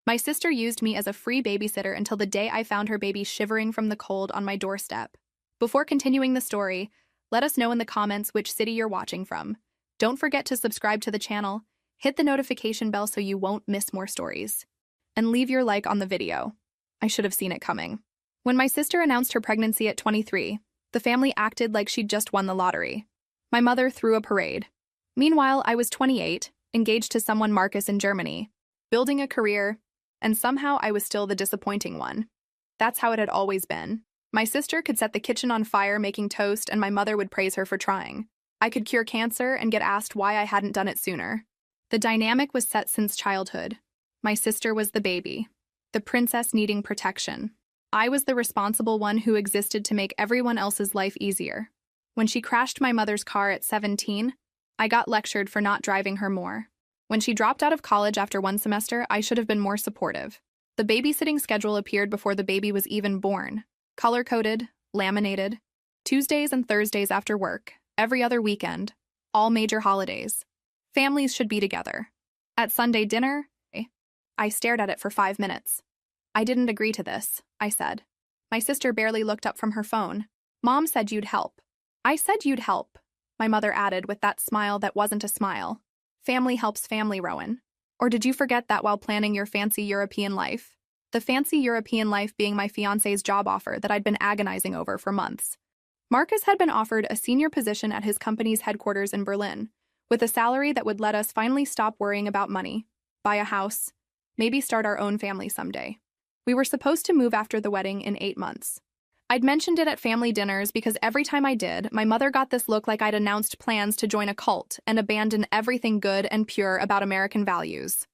My sister used me as a free babysitter until the day I found her baby shivering from the cold on my doorstep. Before continuing the story, let us know in the comments which city you're watching from. Don't forget to subscribe to the channel, hit the notification bell so you won't miss more stories, and leave your like on the video. I should have seen it coming. When my sister announced her pregnancy at 23, the family acted like she'd just won the lottery. My mother threw a parade. Meanwhile, I was 28, engaged to someone Marcus in Germany, building a career, and somehow I was still the disappointing one. That's how it had always been. My sister could set the kitchen on fire making toast, and my mother would praise her for trying. I could cure cancer and get asked why I hadn't done it sooner. The dynamic was set since childhood. My sister was the baby, the princess needing protection. I was the responsible one who existed to make everyone else's life easier. When she crashed my mother's car at 17, I got lectured for not driving her more. When she dropped out of college after one semester, I should have been more supportive. The babysitting schedule appeared before the baby was even born. Color-coded, laminated, Tuesdays and Thursdays after work, every other weekend, all major holidays. Families should be together. At Sunday dinner, I stared at it for 5 minutes. I didn't agree to this, I said. My sister barely looked up from her phone. Mom said you'd help. I said you'd help, my mother added with that smile that wasn't a smile. Family helps family, Rowan. Or did you forget that while planning your fancy European life? The fancy European life being my fiancé's job offer that I'd been agonizing over for months. Marcus had been offered a senior position at his company's headquarters in Berlin, with a salary that would let us finally stop worrying about money, buy a house, maybe start our own family someday. We were supposed to move after the wedding in 8 months. I'd mentioned it at family dinners because every time I did, my mother got this look like I'd announced plans to join a cult and abandon everything good and pure about American values.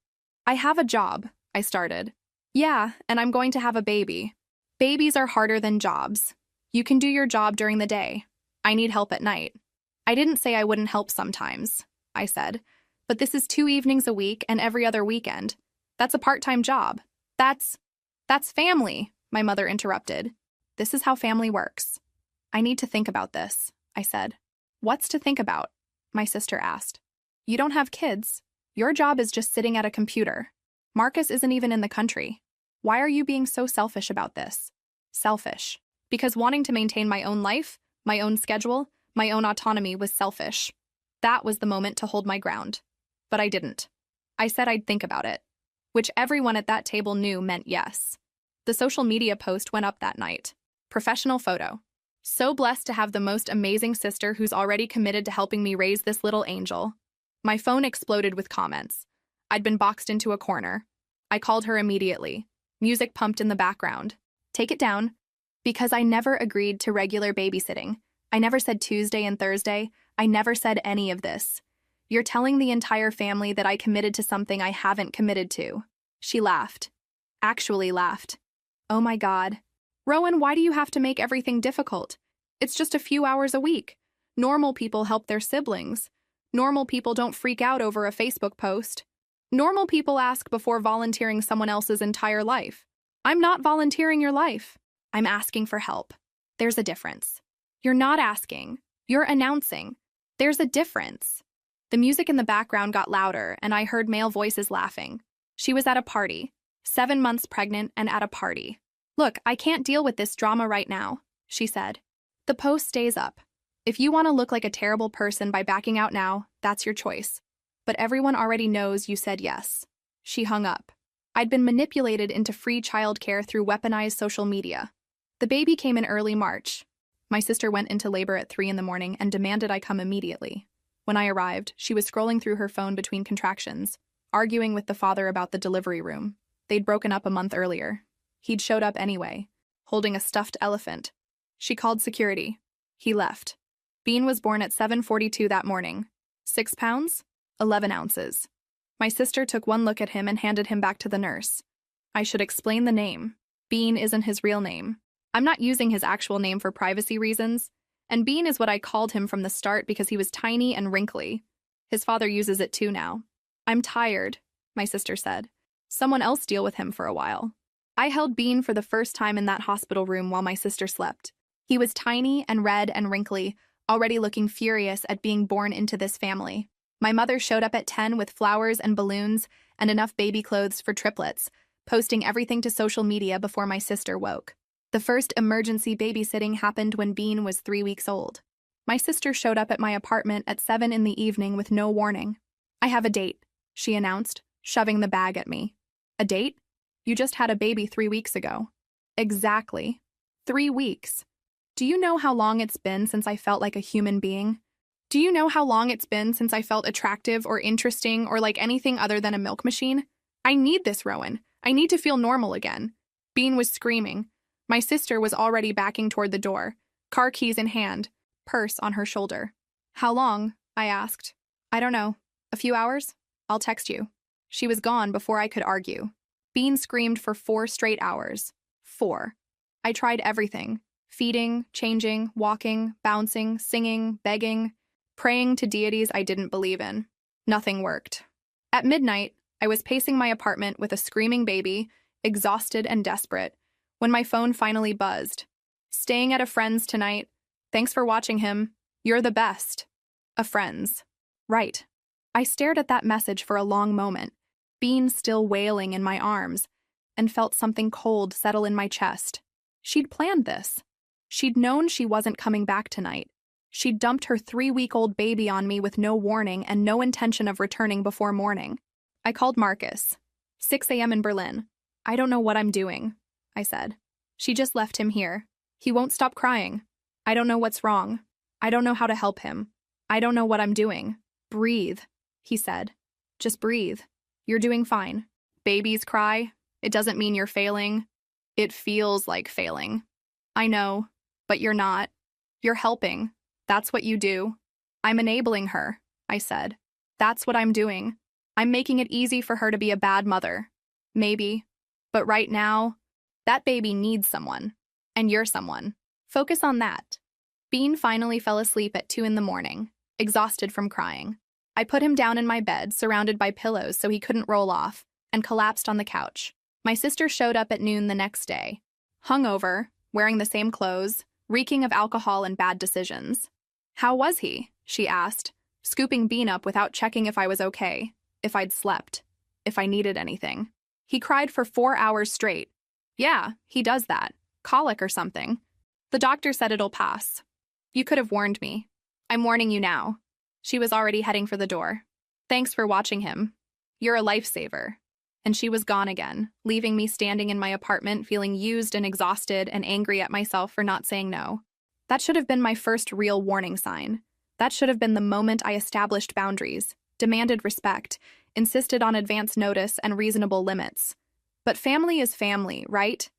I have a job, I started. Yeah, and I'm going to have a baby. Babies are harder than jobs. You can do your job during the day. I need help at night. I didn't say I wouldn't help sometimes, I said, but this is 2 evenings a week and every other weekend. That's a part-time job. That's family, my mother interrupted. This is how family works. I need to think about this, I said. What's to think about? My sister asked. You don't have kids. Your job is just sitting at a computer. Marcus isn't even in the country. Why are you being so selfish about this? Selfish. Because wanting to maintain my own life, my own schedule, my own autonomy was selfish. That was the moment to hold my ground. But I didn't. I said I'd think about it, which everyone at that table knew meant yes. The social media post went up that night. Professional photo. So blessed to have the most amazing sister who's already committed to helping me raise this little angel. My phone exploded with comments. I'd been boxed into a corner. I called her immediately. Music pumped in the background. Take it down. Because I never agreed to regular babysitting. I never said Tuesday and Thursday. I never said any of this. You're telling the entire family that I committed to something I haven't committed to. She laughed. Actually laughed. Oh my God. Rowan, why do you have to make everything difficult? It's just a few hours a week. Normal people help their siblings. Normal people don't freak out over a Facebook post. Normal people ask before volunteering someone else's entire life. I'm not volunteering your life. I'm asking for help. There's a difference. You're not asking. You're announcing. There's a difference. The music in the background got louder, and I heard male voices laughing. She was at a party, 7 months pregnant and at a party. Look, I can't deal with this drama right now, she said. The post stays up. If you want to look like a terrible person by backing out now, that's your choice. But everyone already knows you said yes. She hung up. I'd been manipulated into free childcare through weaponized social media. The baby came in early March. My sister went into labor at 3 in the morning and demanded I come immediately. When I arrived, she was scrolling through her phone between contractions, arguing with the father about the delivery room. They'd broken up a month earlier. He'd showed up anyway, holding a stuffed elephant. She called security. He left. Bean was born at 7:42 that morning. 6 pounds, 11 ounces. My sister took one look at him and handed him back to the nurse. I should explain the name. Bean isn't his real name. I'm not using his actual name for privacy reasons, and Bean is what I called him from the start because he was tiny and wrinkly. His father uses it too now. I'm tired, my sister said. Someone else deal with him for a while. I held Bean for the first time in that hospital room while my sister slept. He was tiny and red and wrinkly, already looking furious at being born into this family. My mother showed up at 10 with flowers and balloons and enough baby clothes for triplets, posting everything to social media before my sister woke. The first emergency babysitting happened when Bean was 3 weeks old. My sister showed up at my apartment at 7 in the evening with no warning. "I have a date," she announced, shoving the bag at me. "A date? You just had a baby 3 weeks ago." "Exactly. 3 weeks. Do you know how long it's been since I felt like a human being? Do you know how long it's been since I felt attractive or interesting or like anything other than a milk machine? I need this, Rowan. I need to feel normal again." Bean was screaming. My sister was already backing toward the door, car keys in hand, purse on her shoulder. "How long?" I asked. "I don't know. A few hours? I'll text you." She was gone before I could argue. Bean screamed for 4 straight hours. 4. I tried everything. Feeding, changing, walking, bouncing, singing, begging, praying to deities I didn't believe in. Nothing worked. At midnight, I was pacing my apartment with a screaming baby, exhausted and desperate, when my phone finally buzzed. "Staying at a friend's tonight. Thanks for watching him. You're the best." A friend's. Right. I stared at that message for a long moment, Bean still wailing in my arms, and felt something cold settle in my chest. She'd planned this. She'd known she wasn't coming back tonight. She'd dumped her 3-week-old baby on me with no warning and no intention of returning before morning. I called Marcus. 6 a.m. in Berlin. "I don't know what I'm doing," I said. "She just left him here. He won't stop crying. I don't know what's wrong. I don't know how to help him. I don't know what I'm doing." "Breathe," he said. "Just breathe. You're doing fine. Babies cry. It doesn't mean you're failing. It feels like failing. I know, but you're not. You're helping. That's what you do." "I'm enabling her," I said. "That's what I'm doing. I'm making it easy for her to be a bad mother. Maybe. But right now, that baby needs someone. And you're someone. Focus on that." Bean finally fell asleep at 2 in the morning, exhausted from crying. I put him down in my bed, surrounded by pillows so he couldn't roll off, and collapsed on the couch. My sister showed up at noon the next day, hungover, wearing the same clothes, reeking of alcohol and bad decisions. "How was he?" she asked, scooping Bean up without checking if I was okay, if I'd slept, if I needed anything. "He cried for 4 hours straight." "Yeah, he does that. Colic or something. The doctor said it'll pass." "You could have warned me. I'm warning you now." She was already heading for the door. "Thanks for watching him. You're a lifesaver." And she was gone again, leaving me standing in my apartment feeling used and exhausted and angry at myself for not saying no. That should have been my first real warning sign. That should have been the moment I established boundaries, demanded respect, insisted on advance notice and reasonable limits. But family is family, right?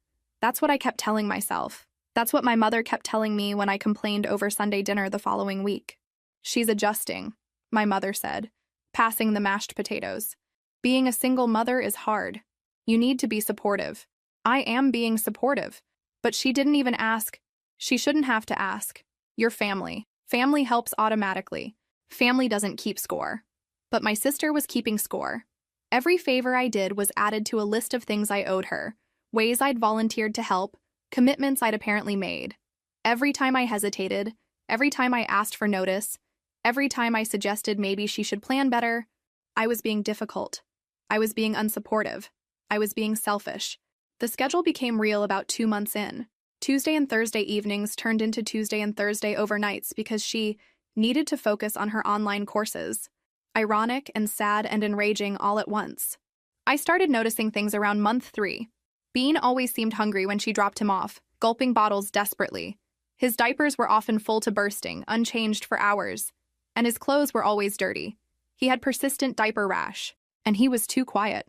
That's what I kept telling myself. That's what my mother kept telling me when I complained over Sunday dinner the following week. "She's adjusting," my mother said, passing the mashed potatoes. "Being a single mother is hard. You need to be supportive." I am being supportive. But she didn't even ask. She shouldn't have to ask. You're family. Family helps automatically. Family doesn't keep score. But my sister was keeping score. Every favor I did was added to a list of things I owed her, ways I'd volunteered to help, commitments I'd apparently made. Every time I hesitated, every time I asked for notice, every time I suggested maybe she should plan better, I was being difficult. I was being unsupportive. I was being selfish. The schedule became real about 2 months in. Tuesday and Thursday evenings turned into Tuesday and Thursday overnights because she needed to focus on her online courses. Ironic and sad and enraging all at once. I started noticing things around month 3. Bean always seemed hungry when she dropped him off, gulping bottles desperately. His diapers were often full to bursting, unchanged for hours. And his clothes were always dirty. He had persistent diaper rash, and he was too quiet.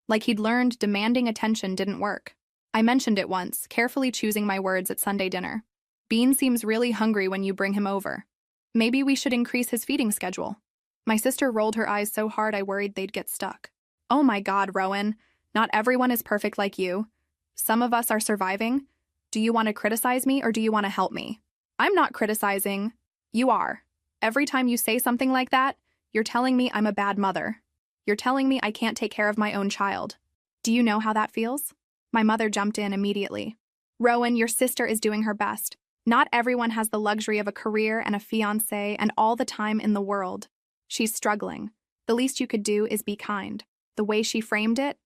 Like he'd learned demanding attention didn't work. I mentioned it once, carefully choosing my words at Sunday dinner. "Bean seems really hungry when you bring him over. Maybe we should increase his feeding schedule." My sister rolled her eyes so hard I worried they'd get stuck. "Oh my God, Rowan. Not everyone is perfect like you. Some of us are surviving. Do you want to criticize me or do you want to help me?" "I'm not criticizing." "You are. Every time you say something like that, you're telling me I'm a bad mother. You're telling me I can't take care of my own child. Do you know how that feels?" My mother jumped in immediately. "Rowan, your sister is doing her best. Not everyone has the luxury of a career and a fiancé and all the time in the world. She's struggling. The least you could do is be kind." The way she framed it,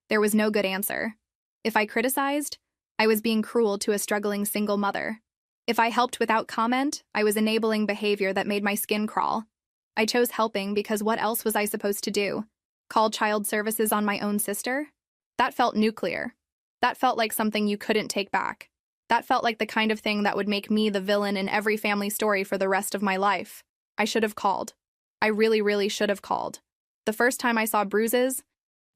There was no good answer. If I criticized, I was being cruel to a struggling single mother. If I helped without comment, I was enabling behavior that made my skin crawl. I chose helping because what else was I supposed to do? Call child services on my own sister? That felt nuclear. That felt like something you couldn't take back. That felt like the kind of thing that would make me the villain in every family story for the rest of my life. I should have called. I really, really should have called. The first time I saw bruises,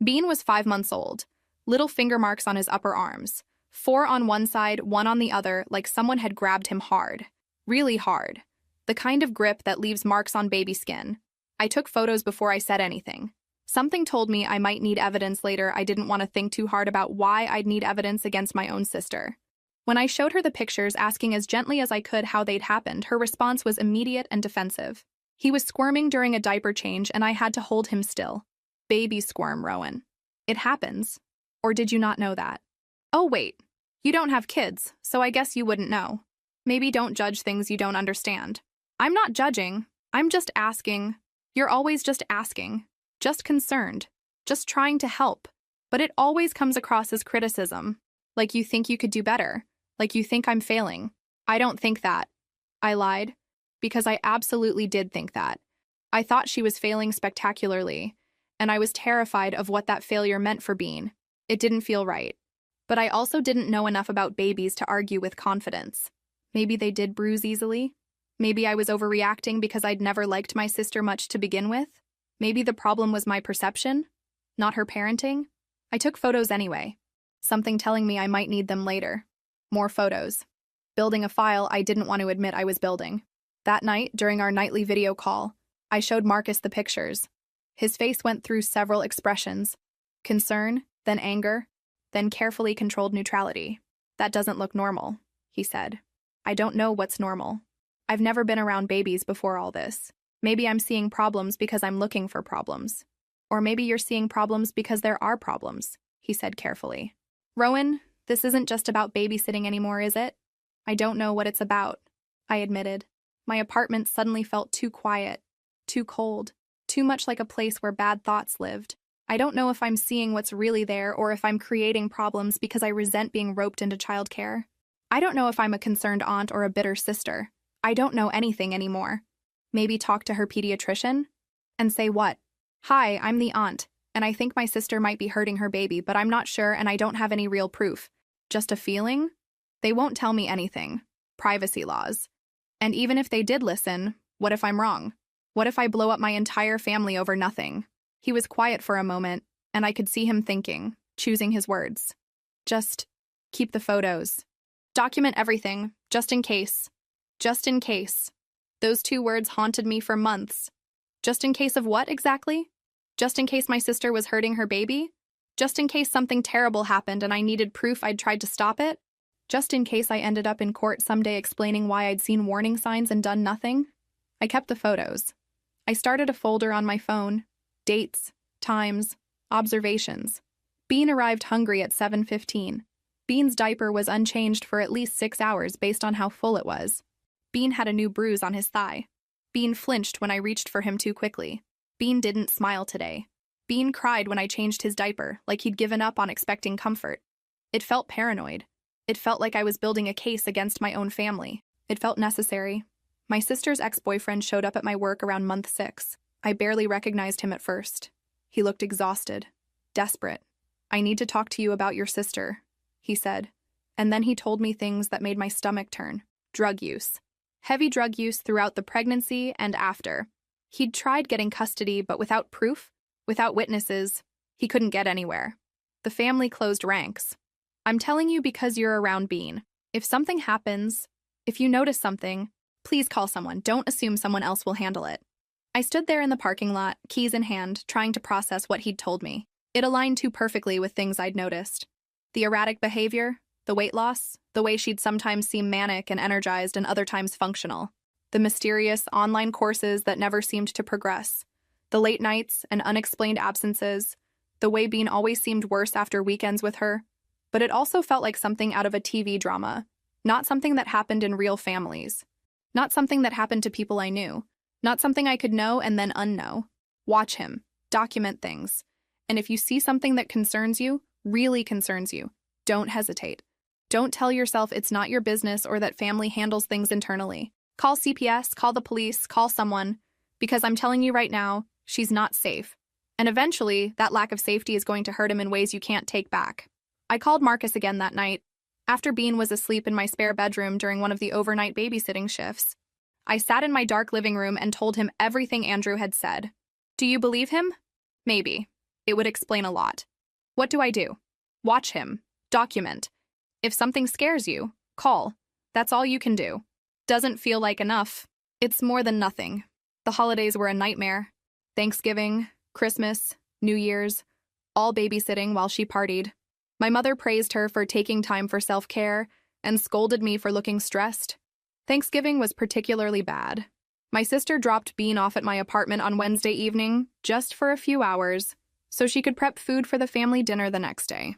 Bean was 5 months old. Little finger marks on his upper arms. 4 on one side, 1 on the other, like someone had grabbed him hard. Really hard. The kind of grip that leaves marks on baby skin. I took photos before I said anything. Something told me I might need evidence later. I didn't want to think too hard about why I'd need evidence against my own sister. When I showed her the pictures, asking as gently as I could how they'd happened, her response was immediate and defensive. He was squirming during a diaper change, and I had to hold him still. Baby squirm, Rowan. It happens. Or did you not know that? Oh, wait. You don't have kids, so I guess you wouldn't know. Maybe don't judge things you don't understand. I'm not judging. I'm just asking. You're always just asking. Just concerned. Just trying to help. But it always comes across as criticism. Like you think you could do better. Like you think I'm failing. I don't think that. I lied. Because I absolutely did think that. I thought she was failing spectacularly, and I was terrified of what that failure meant for Bean. It didn't feel right. But I also didn't know enough about babies to argue with confidence. Maybe they did bruise easily. Maybe I was overreacting because I'd never liked my sister much to begin with. Maybe the problem was my perception, not her parenting. I took photos anyway. Something telling me I might need them later. More photos. Building a file I didn't want to admit I was building. That night, during our nightly video call, I showed Marcus the pictures. His face went through several expressions. Concern, then anger, then carefully controlled neutrality. That doesn't look normal, he said. I don't know what's normal. I've never been around babies before all this. Maybe I'm seeing problems because I'm looking for problems. Or maybe you're seeing problems because there are problems, he said carefully. Rowan, this isn't just about babysitting anymore, is it? I don't know what it's about, I admitted. My apartment suddenly felt too quiet, too cold, too much like a place where bad thoughts lived. I don't know if I'm seeing what's really there or if I'm creating problems because I resent being roped into childcare. I don't know if I'm a concerned aunt or a bitter sister. I don't know anything anymore. Maybe talk to her pediatrician? And say what? Hi, I'm the aunt, and I think my sister might be hurting her baby, but I'm not sure and I don't have any real proof. Just a feeling? They won't tell me anything. Privacy laws. And even if they did listen, what if I'm wrong? What if I blow up my entire family over nothing? He was quiet for a moment, and I could see him thinking, choosing his words. Just keep the photos. Document everything, just in case. Just in case. Those 2 words haunted me for months. Just in case of what exactly? Just in case my sister was hurting her baby? Just in case something terrible happened and I needed proof I'd tried to stop it? Just in case I ended up in court someday explaining why I'd seen warning signs and done nothing? I kept the photos. I started a folder on my phone. Dates, times, observations. Bean arrived hungry at 7:15. Bean's diaper was unchanged for at least 6 hours based on how full it was. Bean had a new bruise on his thigh. Bean flinched when I reached for him too quickly. Bean didn't smile today. Bean cried when I changed his diaper, like he'd given up on expecting comfort. It felt paranoid. It felt like I was building a case against my own family. It felt necessary. My sister's ex-boyfriend showed up at my work around month 6. I barely recognized him at first. He looked exhausted, desperate. I need to talk to you about your sister, he said. And then he told me things that made my stomach turn. Drug use. Heavy drug use throughout the pregnancy and after. He'd tried getting custody, but without proof, without witnesses, he couldn't get anywhere. The family closed ranks. I'm telling you because you're around Bean. If something happens, if you notice something, please call someone. Don't assume someone else will handle it. I stood there in the parking lot, keys in hand, trying to process what he'd told me. It aligned too perfectly with things I'd noticed. The erratic behavior, the weight loss, the way she'd sometimes seem manic and energized and other times functional. The mysterious online courses that never seemed to progress. The late nights and unexplained absences. The way Bean always seemed worse after weekends with her. But it also felt like something out of a TV drama, not something that happened in real families. Not something that happened to people I knew. Not something I could know and then unknow. Watch him, document things, And if you see something that concerns you, really concerns you, don't hesitate. Don't tell yourself it's not your business or that family handles things internally. Call CPS, call the police, call someone, because I'm telling you right now, she's not safe. And eventually, that lack of safety is going to hurt him in ways you can't take back. I called Marcus again that night, after Bean was asleep in my spare bedroom during one of the overnight babysitting shifts. I sat in my dark living room and told him everything Andrew had said. Do you believe him? Maybe. It would explain a lot. What do I do? Watch him. Document. If something scares you, call. That's all you can do. Doesn't feel like enough. It's more than nothing. The holidays were a nightmare. Thanksgiving, Christmas, New Year's, all babysitting while she partied. My mother praised her for taking time for self-care and scolded me for looking stressed. Thanksgiving was particularly bad. My sister dropped Bean off at my apartment on Wednesday evening, just for a few hours, so she could prep food for the family dinner the next day.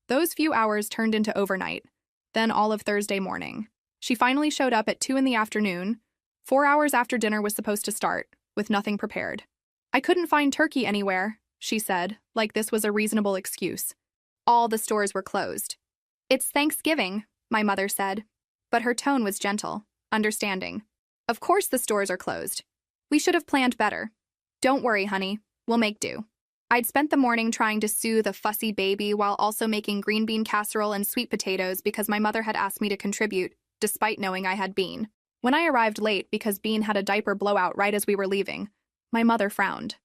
Those few hours turned into overnight, then all of Thursday morning. She finally showed up at 2 in the afternoon, 4 hours after dinner was supposed to start, with nothing prepared. I couldn't find turkey anywhere, she said, like this was a reasonable excuse. All the stores were closed. It's Thanksgiving, my mother said, but her tone was gentle, understanding. Of course the stores are closed. We should have planned better. Don't worry, honey, we'll make do. I'd spent the morning trying to soothe a fussy baby while also making green bean casserole and sweet potatoes because my mother had asked me to contribute, despite knowing I had Bean. When I arrived late because Bean had a diaper blowout right as we were leaving, my mother frowned.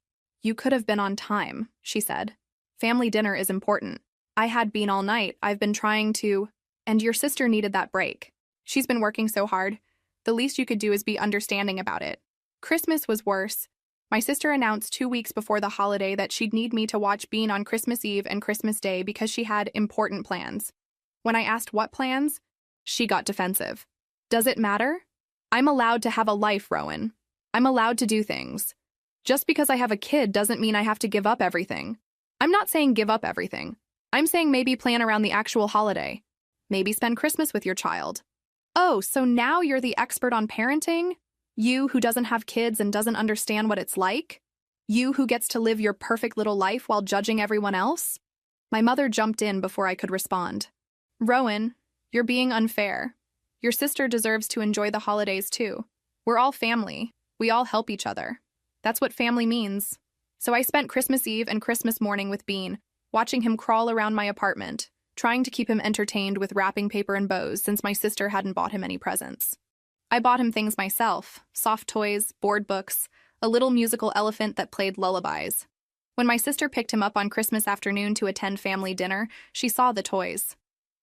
You could have been on time, she said. Family dinner is important. I had Bean all night. I've been trying to... And your sister needed that break. She's been working so hard. The least you could do is be understanding about it. Christmas was worse. My sister announced 2 weeks before the holiday that she'd need me to watch Bean on Christmas Eve and Christmas Day because she had important plans. When I asked what plans, she got defensive. Does it matter? I'm allowed to have a life, Rowan. I'm allowed to do things. Just because I have a kid doesn't mean I have to give up everything. I'm not saying give up everything. I'm saying maybe plan around the actual holiday. Maybe spend Christmas with your child. Oh, so now you're the expert on parenting? You who doesn't have kids and doesn't understand what it's like? You who gets to live your perfect little life while judging everyone else? My mother jumped in before I could respond. Rowan, you're being unfair. Your sister deserves to enjoy the holidays too. We're all family. We all help each other. That's what family means. So I spent Christmas Eve and Christmas morning with Bean, watching him crawl around my apartment, trying to keep him entertained with wrapping paper and bows since my sister hadn't bought him any presents. I bought him things myself, soft toys, board books, a little musical elephant that played lullabies. When my sister picked him up on Christmas afternoon to attend family dinner, she saw the toys.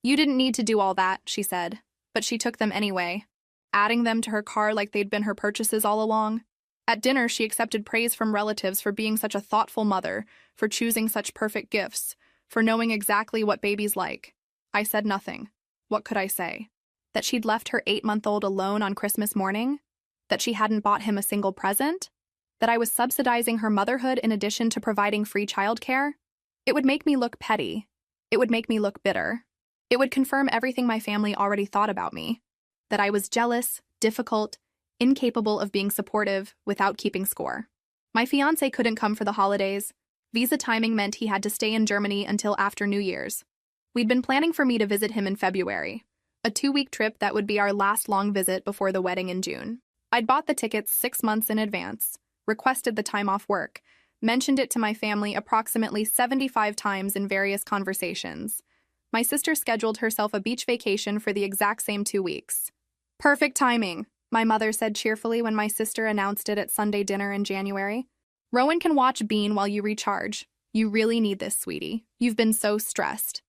You didn't need to do all that, she said, but she took them anyway, adding them to her car like they'd been her purchases all along. At dinner, she accepted praise from relatives for being such a thoughtful mother, for choosing such perfect gifts, for knowing exactly what babies like. I said nothing. What could I say? That she'd left her 8-month-old alone on Christmas morning? That she hadn't bought him a single present? That I was subsidizing her motherhood in addition to providing free childcare? It would make me look petty. It would make me look bitter. It would confirm everything my family already thought about me. That I was jealous, difficult, incapable of being supportive without keeping score. My fiancé couldn't come for the holidays. Visa timing meant he had to stay in Germany until after New Year's. We'd been planning for me to visit him in February, a 2-week trip that would be our last long visit before the wedding in June. I'd bought the tickets 6 months in advance, requested the time off work, mentioned it to my family approximately 75 times in various conversations. My sister scheduled herself a beach vacation for the exact same 2 weeks. Perfect timing, my mother said cheerfully when my sister announced it at Sunday dinner in January. Rowan can watch Bean while you recharge. You really need this, sweetie. You've been so stressed.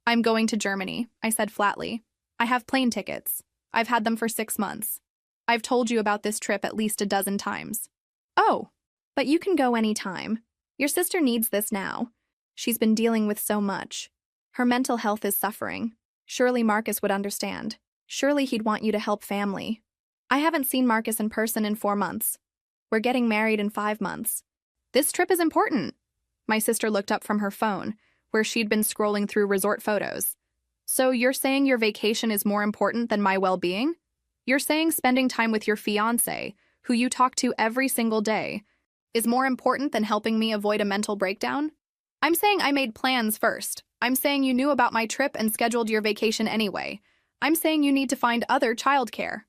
I'm going to Germany, I said flatly. I have plane tickets. I've had them for 6 months. I've told you about this trip at least a dozen times. Oh, but you can go any time. Your sister needs this now. She's been dealing with so much. Her mental health is suffering. Surely Marcus would understand. Surely he'd want you to help family. I haven't seen Marcus in person in 4 months. We're getting married in 5 months. This trip is important. My sister looked up from her phone, where she'd been scrolling through resort photos. So you're saying your vacation is more important than my well-being? You're saying spending time with your fiancé, who you talk to every single day, is more important than helping me avoid a mental breakdown? I'm saying I made plans first. I'm saying you knew about my trip and scheduled your vacation anyway. I'm saying you need to find other childcare.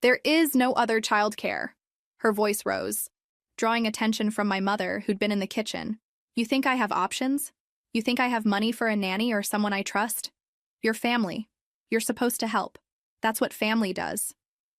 There is no other childcare. Her voice rose, drawing attention from my mother, who'd been in the kitchen. You think I have options? You think I have money for a nanny or someone I trust? You're family. You're supposed to help. That's what family does.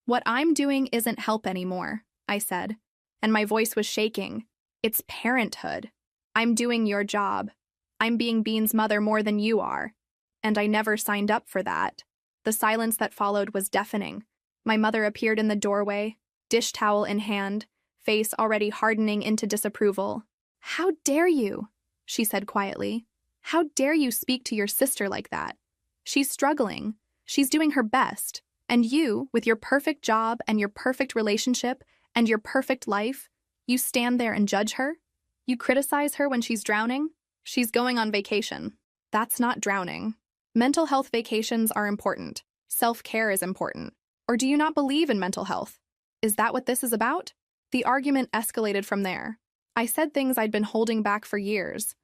What I'm doing isn't help anymore, I said, and my voice was shaking. It's parenthood. I'm doing your job. I'm being Bean's mother more than you are. And I never signed up for that. The silence that followed was deafening. My mother appeared in the doorway, dish towel in hand, face already hardening into disapproval. How dare you? She said quietly. How dare you speak to your sister like that? She's struggling. She's doing her best. And you, with your perfect job and your perfect relationship and your perfect life, you stand there and judge her? You criticize her when she's drowning? She's going on vacation. That's not drowning. Mental health vacations are important. Self-care is important. Or do you not believe in mental health? Is that what this is about? The argument escalated from there. I said things I'd been holding back for years.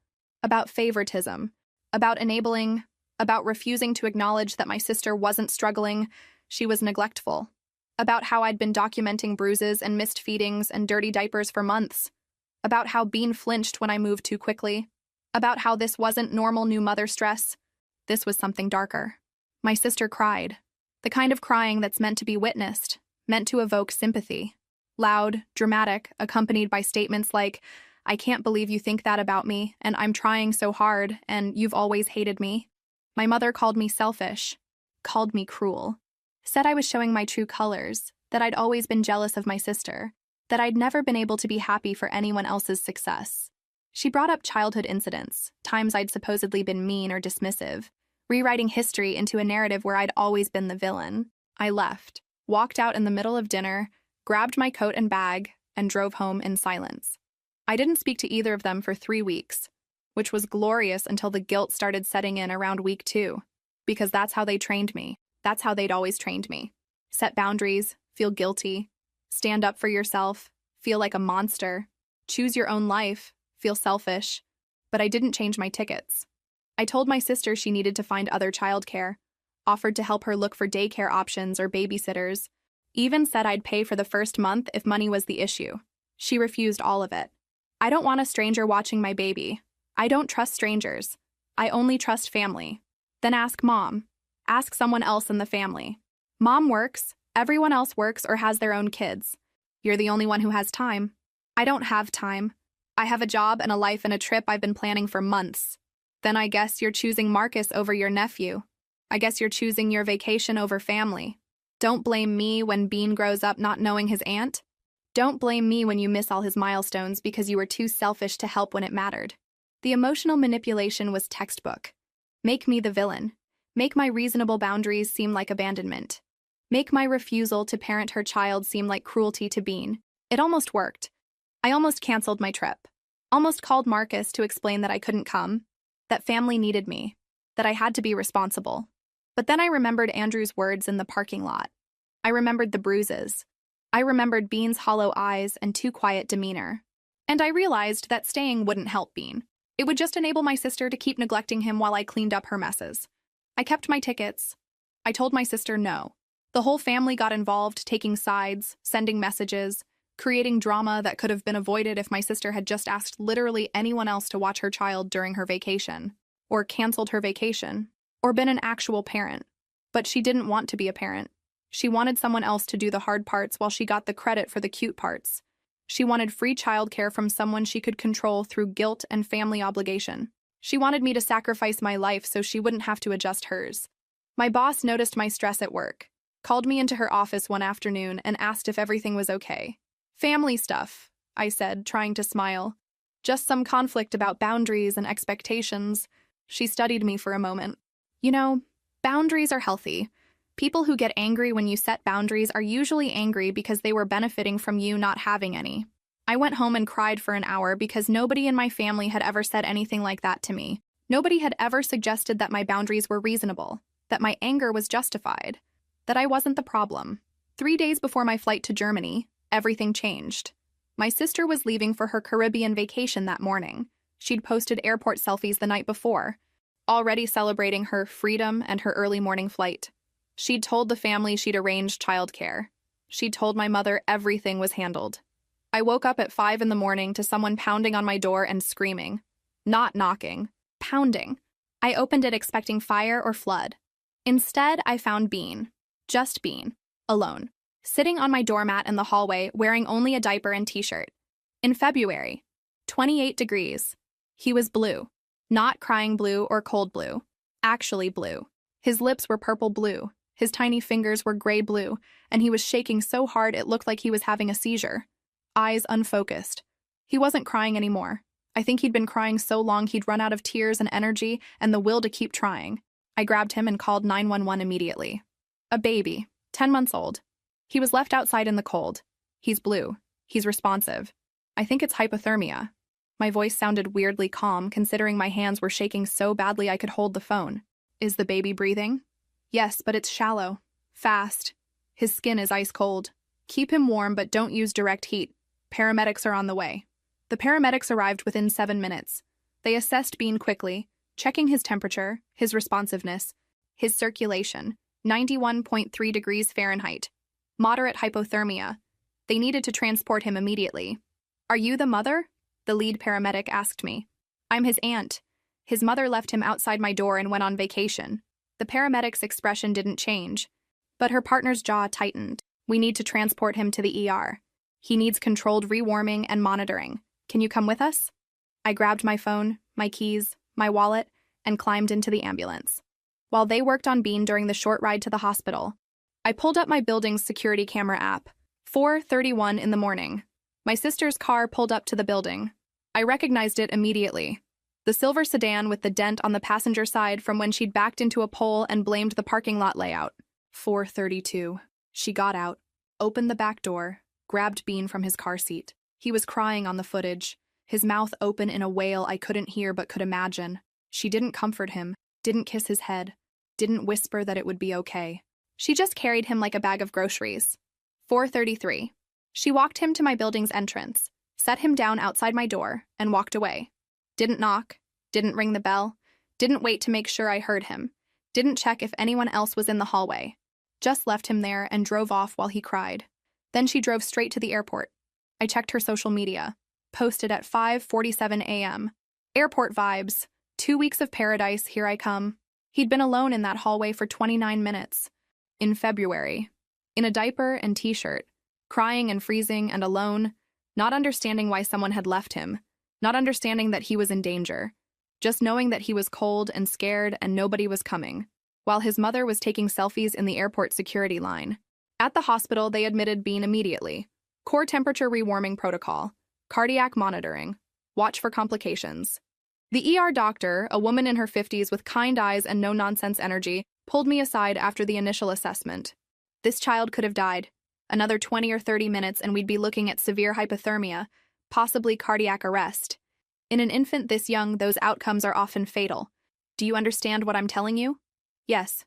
About favoritism, about enabling, about refusing to acknowledge that my sister wasn't struggling, she was neglectful. About how I'd been documenting bruises and missed feedings and dirty diapers for months. About how Bean flinched when I moved too quickly. About how this wasn't normal new mother stress. This was something darker. My sister cried. The kind of crying that's meant to be witnessed, meant to evoke sympathy. Loud, dramatic, accompanied by statements like, I can't believe you think that about me, and I'm trying so hard, and you've always hated me. My mother called me selfish, called me cruel, said I was showing my true colors, that I'd always been jealous of my sister, that I'd never been able to be happy for anyone else's success. She brought up childhood incidents, times I'd supposedly been mean or dismissive, rewriting history into a narrative where I'd always been the villain. I left, walked out in the middle of dinner, grabbed my coat and bag, and drove home in silence. I didn't speak to either of them for 3 weeks, which was glorious until the guilt started setting in around week 2, because that's how they trained me. That's how they'd always trained me. Set boundaries, feel guilty, stand up for yourself, feel like a monster, choose your own life, feel selfish. But I didn't change my tickets. I told my sister she needed to find other childcare, offered to help her look for daycare options or babysitters, even said I'd pay for the first month if money was the issue. She refused all of it. I don't want a stranger watching my baby. I don't trust strangers. I only trust family. Then ask Mom. Ask someone else in the family. Mom works, everyone else works or has their own kids. You're the only one who has time. I don't have time. I have a job and a life and a trip I've been planning for months. Then I guess you're choosing Marcus over your nephew. I guess you're choosing your vacation over family. Don't blame me when Bean grows up not knowing his aunt. Don't blame me when you miss all his milestones because you were too selfish to help when it mattered. The emotional manipulation was textbook. Make me the villain. Make my reasonable boundaries seem like abandonment. Make my refusal to parent her child seem like cruelty to Bean. It almost worked. I almost canceled my trip. Almost called Marcus to explain that I couldn't come, that family needed me, that I had to be responsible. But then I remembered Andrew's words in the parking lot. I remembered the bruises. I remembered Bean's hollow eyes and too quiet demeanor. And I realized that staying wouldn't help Bean. It would just enable my sister to keep neglecting him while I cleaned up her messes. I kept my tickets. I told my sister no. The whole family got involved, taking sides, sending messages, creating drama that could have been avoided if my sister had just asked literally anyone else to watch her child during her vacation, or canceled her vacation, or been an actual parent. But she didn't want to be a parent. She wanted someone else to do the hard parts while she got the credit for the cute parts. She wanted free childcare from someone she could control through guilt and family obligation. She wanted me to sacrifice my life so she wouldn't have to adjust hers. My boss noticed my stress at work, called me into her office one afternoon and asked if everything was okay. Family stuff, I said, trying to smile. Just some conflict about boundaries and expectations. She studied me for a moment. You know, boundaries are healthy. People who get angry when you set boundaries are usually angry because they were benefiting from you not having any. I went home and cried for an hour because nobody in my family had ever said anything like that to me. Nobody had ever suggested that my boundaries were reasonable, that my anger was justified, that I wasn't the problem. 3 days before my flight to Germany, everything changed. My sister was leaving for her Caribbean vacation that morning. She'd posted airport selfies the night before, already celebrating her freedom and her early morning flight. She'd told the family she'd arranged childcare. She'd told my mother everything was handled. I woke up at 5 in the morning to someone pounding on my door and screaming. Not knocking. Pounding. I opened it expecting fire or flood. Instead, I found Bean. Just Bean. Alone. Sitting on my doormat in the hallway, wearing only a diaper and t-shirt. In February. 28 degrees. He was blue. Not crying blue or cold blue. Actually blue. His lips were purple blue. His tiny fingers were gray blue, and he was shaking so hard it looked like he was having a seizure. Eyes unfocused. He wasn't crying anymore. I think he'd been crying so long he'd run out of tears and energy and the will to keep trying. I grabbed him and called 911 immediately. A baby, 10 months old. He was left outside in the cold. He's blue. He's responsive. I think it's hypothermia. My voice sounded weirdly calm, considering my hands were shaking so badly I could hold the phone. Is the baby breathing? Yes, but it's shallow. Fast. His skin is ice cold. Keep him warm, but don't use direct heat. Paramedics are on the way. The paramedics arrived within 7 minutes. They assessed Bean quickly, checking his temperature, his responsiveness, his circulation, 91.3 degrees Fahrenheit. Moderate hypothermia. They needed to transport him immediately. Are you the mother? The lead paramedic asked me. I'm his aunt. His mother left him outside my door and went on vacation. The paramedic's expression didn't change, but her partner's jaw tightened. We need to transport him to the ER. He needs controlled rewarming and monitoring. Can you come with us? I grabbed my phone, my keys, my wallet, and climbed into the ambulance. While they worked on Bean during the short ride to the hospital, I pulled up my building's security camera app. 4:31 in the morning. My sister's car pulled up to the building. I recognized it immediately. The silver sedan with the dent on the passenger side from when she'd backed into a pole and blamed the parking lot layout. 4:32. She got out, opened the back door, grabbed Bean from his car seat. He was crying on the footage, his mouth open in a wail I couldn't hear but could imagine. She didn't comfort him, didn't kiss his head, didn't whisper that it would be okay. She just carried him like a bag of groceries. 4:33. She walked him to my building's entrance, set him down outside my door, and walked away. Didn't knock, didn't ring the bell, didn't wait to make sure I heard him, didn't check if anyone else was in the hallway. Just left him there and drove off while he cried. Then she drove straight to the airport. I checked her social media. Posted at 5:47 a.m. Airport vibes. 2 weeks of paradise, here I come. He'd been alone in that hallway for 29 minutes. In February. In a diaper and t-shirt. Crying and freezing and alone. Not understanding why someone had left him. Not understanding that he was in danger. Just knowing that he was cold and scared and nobody was coming. While his mother was taking selfies in the airport security line. At the hospital, they admitted Bean immediately. Core temperature rewarming protocol. Cardiac monitoring. Watch for complications. The ER doctor, a woman in her 50s with kind eyes and no-nonsense energy, pulled me aside after the initial assessment. This child could have died. Another 20 or 30 minutes and we'd be looking at severe hypothermia, possibly cardiac arrest. In an infant this young, those outcomes are often fatal. Do you understand what I'm telling you? Yes.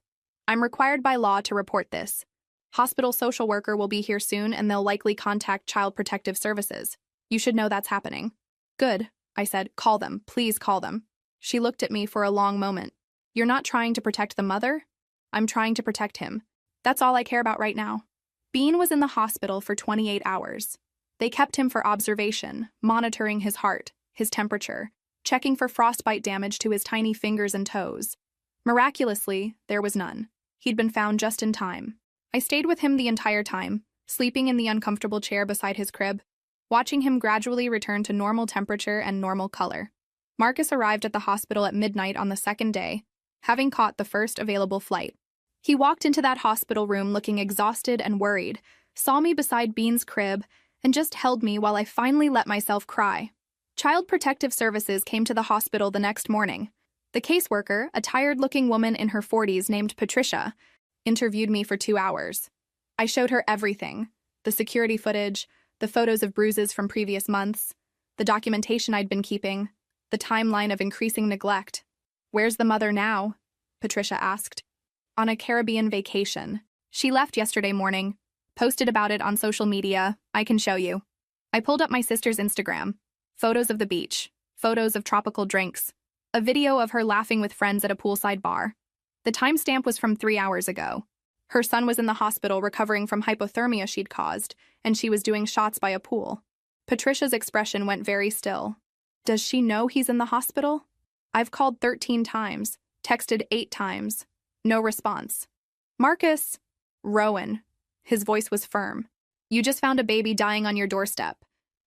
I'm required by law to report this. Hospital social worker will be here soon and they'll likely contact Child Protective Services. You should know that's happening. Good, I said. Call them. Please call them. She looked at me for a long moment. You're not trying to protect the mother? I'm trying to protect him. That's all I care about right now. Bean was in the hospital for 28 hours. They kept him for observation, monitoring his heart, his temperature, checking for frostbite damage to his tiny fingers and toes. Miraculously, there was none. He'd been found just in time. I stayed with him the entire time, sleeping in the uncomfortable chair beside his crib, watching him gradually return to normal temperature and normal color. Marcus arrived at the hospital at midnight on the second day, having caught the first available flight. He walked into that hospital room looking exhausted and worried, saw me beside Bean's crib, and just held me while I finally let myself cry. Child Protective Services came to the hospital the next morning. The caseworker, a tired-looking woman in her 40s named Patricia, interviewed me for 2 hours. I showed her everything: the security footage, the photos of bruises from previous months, the documentation I'd been keeping, the timeline of increasing neglect. Where's the mother now? Patricia asked. On a Caribbean vacation. She left yesterday morning. Posted about it on social media. I can show you. I pulled up my sister's Instagram. Photos of the beach. photos of tropical drinks, a video of her laughing with friends at a poolside bar. The timestamp was from 3 hours ago. Her son was in the hospital recovering from hypothermia she'd caused, and she was doing shots by a pool. Patricia's expression went very still. Does she know he's in the hospital? I've called 13 times, texted 8 times. No response. Marcus. Rowan. His voice was firm. You just found a baby dying on your doorstep.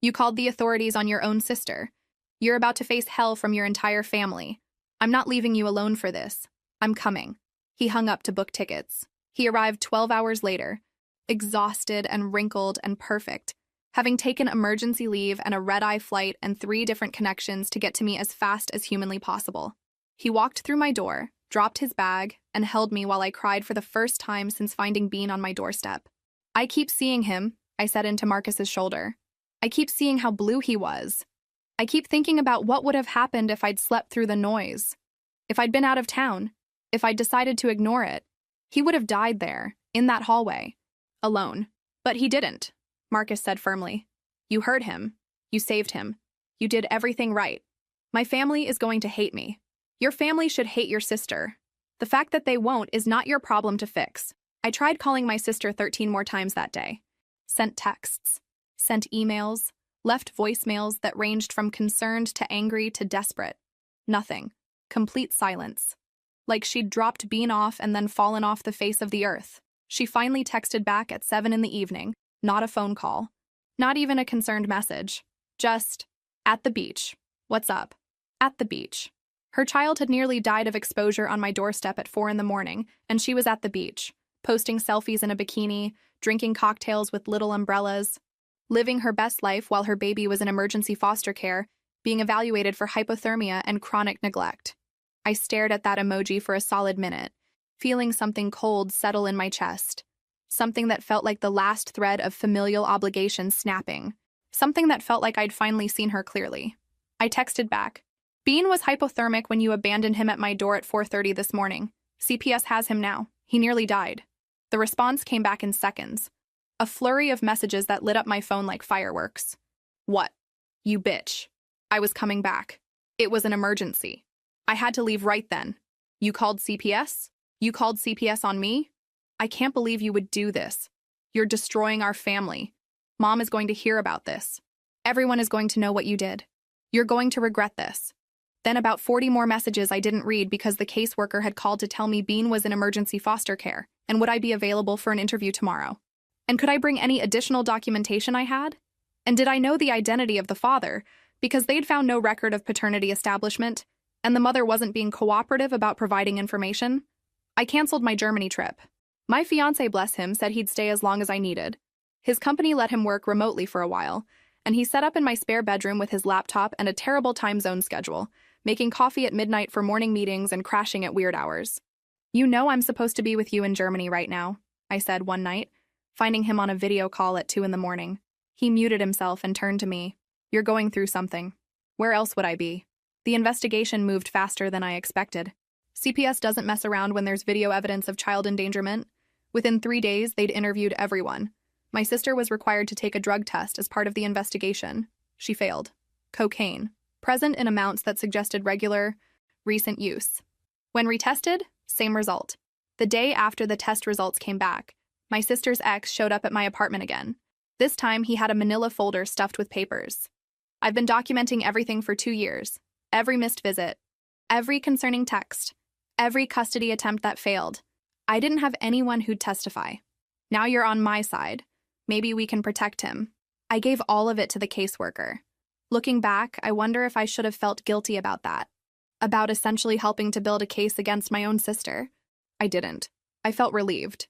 You called the authorities on your own sister. You're about to face hell from your entire family. I'm not leaving you alone for this. I'm coming. He hung up to book tickets. He arrived 12 hours later, exhausted and wrinkled and perfect, having taken emergency leave and a red-eye flight and 3 different connections to get to me as fast as humanly possible. He walked through my door, dropped his bag, and held me while I cried for the first time since finding Bean on my doorstep. I keep seeing him, I said into Marcus's shoulder. I keep seeing how blue he was. I keep thinking about what would have happened if I'd slept through the noise. If I'd been out of town. If I'd decided to ignore it. He would have died there, in that hallway, alone. But he didn't, Marcus said firmly. You heard him. You saved him. You did everything right. My family is going to hate me. Your family should hate your sister. The fact that they won't is not your problem to fix. I tried calling my sister 13 more times that day. Sent texts. Sent emails. Left voicemails that ranged from concerned to angry to desperate. Nothing. Complete silence. Like she'd dropped Bean off and then fallen off the face of the earth. She finally texted back at 7 in the evening, not a phone call. Not even a concerned message. Just, at the beach. What's up? At the beach. Her child had nearly died of exposure on my doorstep at 4 in the morning, and she was at the beach, posting selfies in a bikini, drinking cocktails with little umbrellas, living her best life while her baby was in emergency foster care, being evaluated for hypothermia and chronic neglect. I stared at that emoji for a solid minute, feeling something cold settle in my chest. Something that felt like the last thread of familial obligation snapping. Something that felt like I'd finally seen her clearly. I texted back. Bean was hypothermic when you abandoned him at my door at 4:30 this morning. CPS has him now. He nearly died. The response came back in seconds. A flurry of messages that lit up my phone like fireworks. What? You bitch. I was coming back. It was an emergency. I had to leave right then. You called CPS? You called CPS on me? I can't believe you would do this. You're destroying our family. Mom is going to hear about this. Everyone is going to know what you did. You're going to regret this. Then about 40 more messages I didn't read because the caseworker had called to tell me Bean was in emergency foster care, and would I be available for an interview tomorrow? And could I bring any additional documentation I had? And did I know the identity of the father, because they'd found no record of paternity establishment, and the mother wasn't being cooperative about providing information? I canceled my Germany trip. My fiancé, bless him, said he'd stay as long as I needed. His company let him work remotely for a while, and he set up in my spare bedroom with his laptop and a terrible time zone schedule, making coffee at midnight for morning meetings and crashing at weird hours. You know I'm supposed to be with you in Germany right now, I said one night, finding him on a video call at 2 in the morning. He muted himself and turned to me. You're going through something. Where else would I be? The investigation moved faster than I expected. CPS doesn't mess around when there's video evidence of child endangerment. Within 3 days, they'd interviewed everyone. My sister was required to take a drug test as part of the investigation. She failed. Cocaine. Present in amounts that suggested regular, recent use. When retested, same result. The day after the test results came back, my sister's ex showed up at my apartment again. This time, he had a manila folder stuffed with papers. I've been documenting everything for 2 years. Every missed visit. Every concerning text. Every custody attempt that failed. I didn't have anyone who'd testify. Now you're on my side. Maybe we can protect him. I gave all of it to the caseworker. Looking back, I wonder if I should have felt guilty about that. About essentially helping to build a case against my own sister. I didn't. I felt relieved.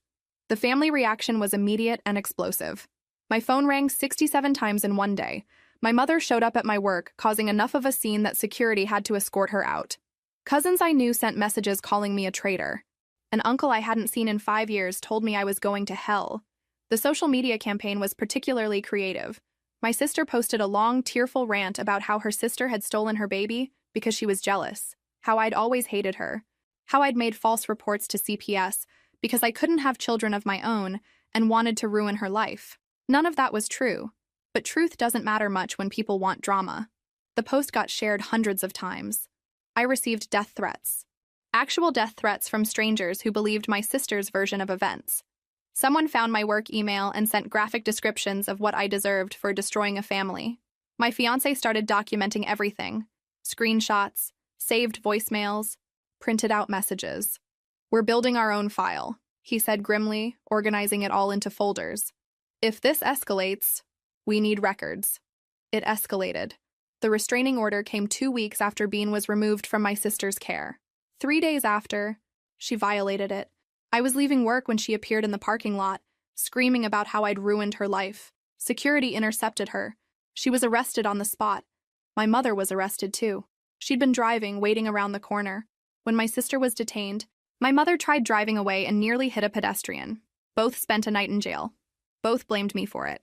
The family reaction was immediate and explosive. My phone rang 67 times in one day. My mother showed up at my work, causing enough of a scene that security had to escort her out. Cousins I knew sent messages calling me a traitor. An uncle I hadn't seen in 5 years told me I was going to hell. The social media campaign was particularly creative. My sister posted a long, tearful rant about how her sister had stolen her baby because she was jealous, how I'd always hated her, how I'd made false reports to CPS because I couldn't have children of my own and wanted to ruin her life. None of that was true, but truth doesn't matter much when people want drama. The post got shared hundreds of times. I received death threats. Actual death threats from strangers who believed my sister's version of events. Someone found my work email and sent graphic descriptions of what I deserved for destroying a family. My fiancé started documenting everything. Screenshots, saved voicemails, printed out messages. "We're building our own file," he said grimly, organizing it all into folders. "If this escalates, we need records." It escalated. The restraining order came 2 weeks after Bean was removed from my sister's care. 3 days after, she violated it. I was leaving work when she appeared in the parking lot, screaming about how I'd ruined her life. Security intercepted her. She was arrested on the spot. My mother was arrested too. She'd been driving, waiting around the corner. When my sister was detained, my mother tried driving away and nearly hit a pedestrian. Both spent a night in jail. Both blamed me for it.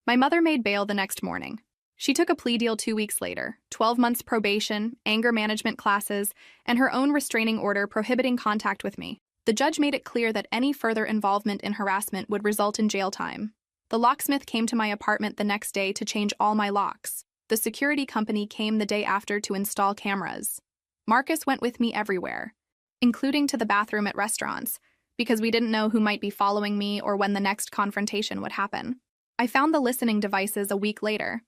My mother made bail the next morning. She took a plea deal 2 weeks later, 12 months probation, anger management classes, and her own restraining order prohibiting contact with me. The judge made it clear that any further involvement in harassment would result in jail time. The locksmith came to my apartment the next day to change all my locks. The security company came the day after to install cameras. Marcus went with me everywhere, including to the bathroom at restaurants, because we didn't know who might be following me or when the next confrontation would happen. I found the listening devices a week later.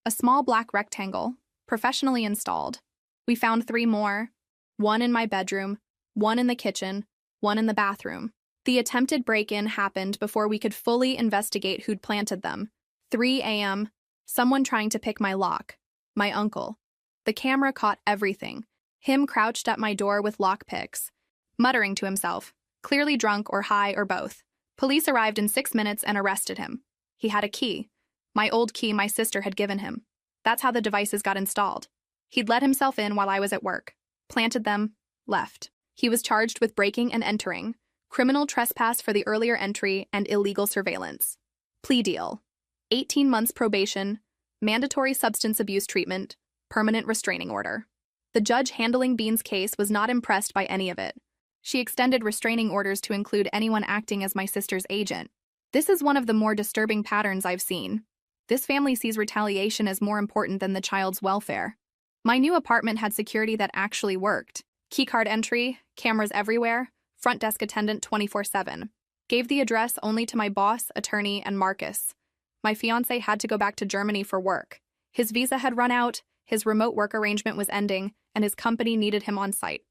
A small black rectangle, professionally installed. We found 3 more, one in my bedroom, one in the kitchen, one in the bathroom. The attempted break-in happened before we could fully investigate who'd planted them. 3 a.m., someone trying to pick my lock. My uncle. The camera caught everything. Him crouched at my door with lockpicks, muttering to himself, clearly drunk or high or both. Police arrived in 6 minutes and arrested him. He had a key. My old key my sister had given him. That's how the devices got installed. He'd let himself in while I was at work, planted them, left. He was charged with breaking and entering, criminal trespass for the earlier entry, and illegal surveillance. Plea deal: 18 months probation, mandatory substance abuse treatment, permanent restraining order. The judge handling Bean's case was not impressed by any of it. She extended restraining orders to include anyone acting as my sister's agent. This is one of the more disturbing patterns I've seen. This family sees retaliation as more important than the child's welfare. My new apartment had security that actually worked. Keycard entry, cameras everywhere, front desk attendant 24/7. Gave the address only to my boss, attorney, and Marcus. My fiancé had to go back to Germany for work. His visa had run out, his remote work arrangement was ending, and his company needed him on site.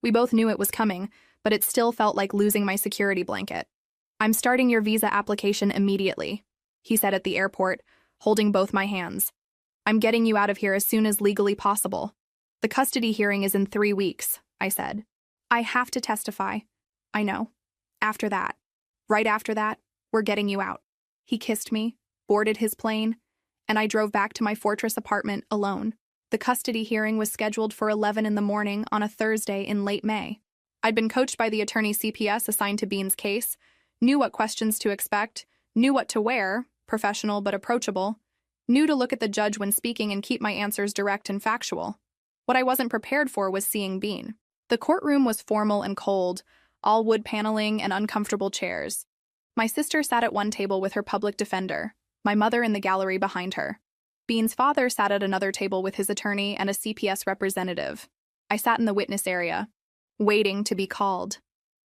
We both knew it was coming, but it still felt like losing my security blanket. "I'm starting your visa application immediately," he said at the airport, holding both my hands. "I'm getting you out of here as soon as legally possible." "The custody hearing is in 3 weeks," I said. "I have to testify." "I know. After that. Right after that, we're getting you out." He kissed me, boarded his plane, and I drove back to my fortress apartment alone. The custody hearing was scheduled for 11 in the morning on a Thursday in late May. I'd been coached by the attorney CPS assigned to Bean's case, knew what questions to expect, knew what to wear, professional but approachable, knew to look at the judge when speaking and keep my answers direct and factual. What I wasn't prepared for was seeing Bean. The courtroom was formal and cold, all wood paneling and uncomfortable chairs. My sister sat at one table with her public defender, my mother in the gallery behind her. Bean's father sat at another table with his attorney and a CPS representative. I sat in the witness area, waiting to be called.